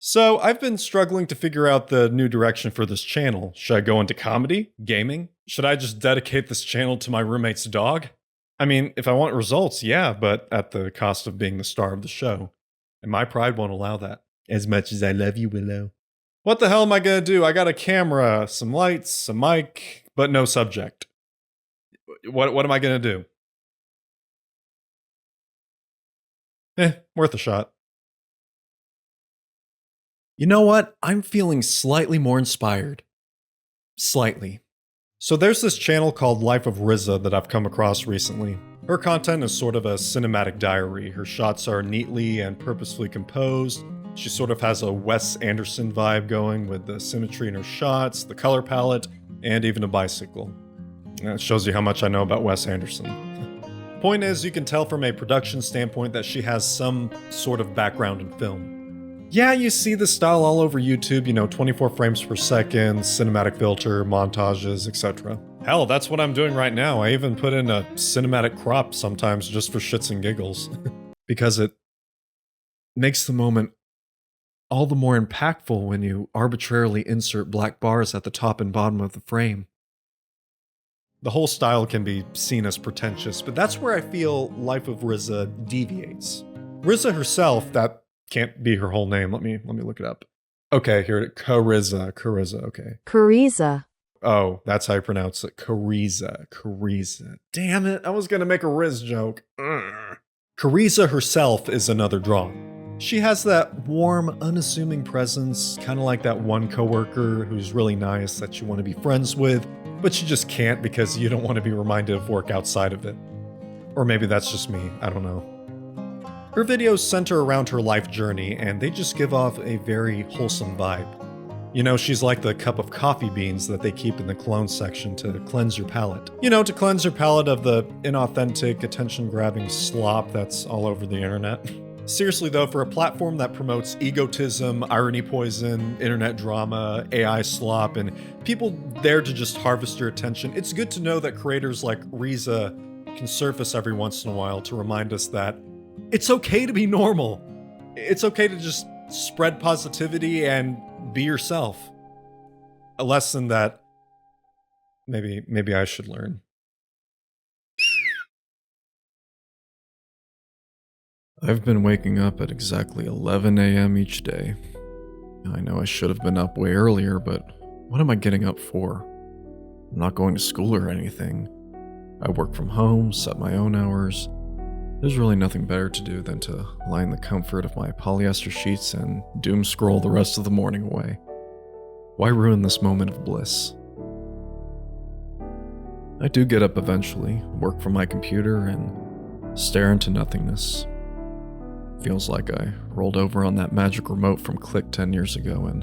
So, I've been struggling to figure out the new direction for this channel. Should I go into comedy? Gaming? Should I just dedicate this channel to my roommate's dog? I mean, if I want results, yeah, but at the cost of being the star of the show. And my pride won't allow that. As much as I love you, Willow. What the hell am I gonna do? I got a camera, some lights, a mic, but no subject. What am I gonna do? Worth a shot. You know what? I'm feeling slightly more inspired. Slightly. So there's this channel called Life of Riza that I've come across recently. Her content is sort of a cinematic diary. Her shots are neatly and purposefully composed. She sort of has a Wes Anderson vibe going with the symmetry in her shots, the color palette, and even a bicycle. That shows you how much I know about Wes Anderson. Point is, you can tell from a production standpoint that she has some sort of background in film. Yeah, you see this style all over YouTube, 24 frames per second, cinematic filter, montages, etc. Hell, that's what I'm doing right now. I even put in a cinematic crop sometimes just for shits and giggles. Because it makes the moment all the more impactful when you arbitrarily insert black bars at the top and bottom of the frame. The whole style can be seen as pretentious, but that's where I feel Life of Riza deviates. Riza herself, that can't be her whole name. Let me look it up. Okay, here it is. Cariza, okay. Cariza. Oh, that's how you pronounce it. Cariza. Damn it, I was gonna make a Riz joke. Cariza herself is another draw. She has that warm, unassuming presence, kind of like that one coworker who's really nice that you want to be friends with, but you just can't because you don't want to be reminded of work outside of it. Or maybe that's just me, I don't know. Her videos center around her life journey, and they just give off a very wholesome vibe. She's like the cup of coffee beans that they keep in the cologne section to cleanse your palate. To cleanse your palate of the inauthentic, attention-grabbing slop that's all over the internet. Seriously though, for a platform that promotes egotism, irony poison, internet drama, AI slop, and people there to just harvest your attention, it's good to know that creators like Riza can surface every once in a while to remind us that it's okay to be normal. It's okay to just spread positivity and be yourself. A lesson that maybe I should learn. I've been waking up at exactly 11 a.m. each day. I know I should have been up way earlier, but what am I getting up for? I'm not going to school or anything. I work from home, set my own hours. There's really nothing better to do than to lie in the comfort of my polyester sheets and doom scroll the rest of the morning away. Why ruin this moment of bliss? I do get up eventually, work from my computer, and stare into nothingness. Feels like I rolled over on that magic remote from Click 10 years ago and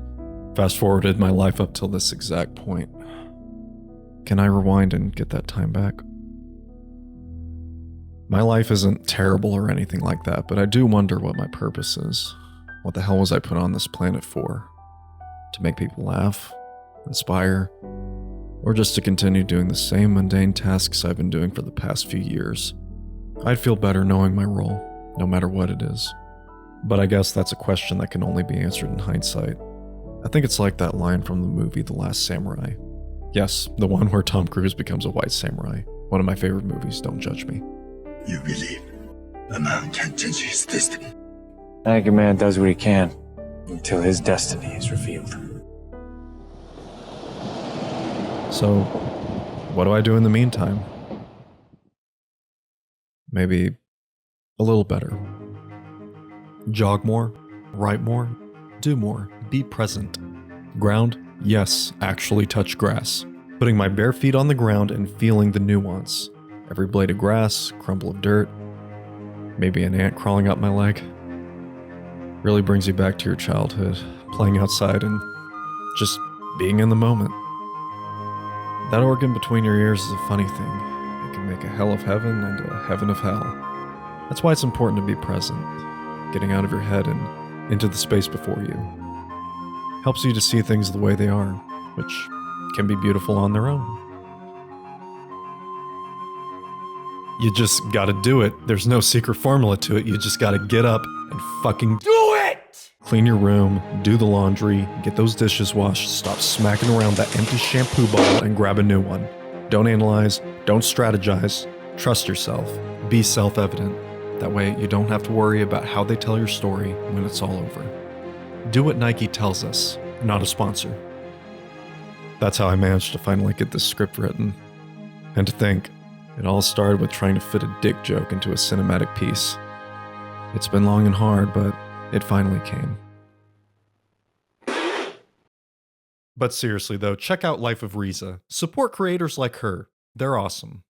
fast-forwarded my life up till this exact point. Can I rewind and get that time back? My life isn't terrible or anything like that, but I do wonder what my purpose is. What the hell was I put on this planet for? To make people laugh? Inspire? Or just to continue doing the same mundane tasks I've been doing for the past few years? I'd feel better knowing my role, no matter what it is. But I guess that's a question that can only be answered in hindsight. I think it's like that line from the movie The Last Samurai. Yes, the one where Tom Cruise becomes a white samurai. One of my favorite movies, don't judge me. You believe a man can't change his destiny? I think a man does what he can until his destiny is revealed. So, what do I do in the meantime? Maybe a little better. Jog more, write more, do more, be present. Ground? Yes, actually touch grass. Putting my bare feet on the ground and feeling the nuance. Every blade of grass, crumble of dirt, maybe an ant crawling up my leg. Really brings you back to your childhood, playing outside and just being in the moment. That organ between your ears is a funny thing. It can make a hell of heaven and a heaven of hell. That's why it's important to be present, getting out of your head and into the space before you. Helps you to see things the way they are, which can be beautiful on their own. You just gotta do it. There's no secret formula to it. You just gotta get up and fucking do it! Clean your room, do the laundry, get those dishes washed, stop smacking around that empty shampoo bottle and grab a new one. Don't analyze, don't strategize, trust yourself, be self-evident. That way you don't have to worry about how they tell your story when it's all over. Do what Nike tells us, not a sponsor. That's how I managed to finally get this script written. And to think, it all started with trying to fit a dick joke into a cinematic piece. It's been long and hard, but it finally came. But seriously though, check out Life of Riza. Support creators like her. They're awesome.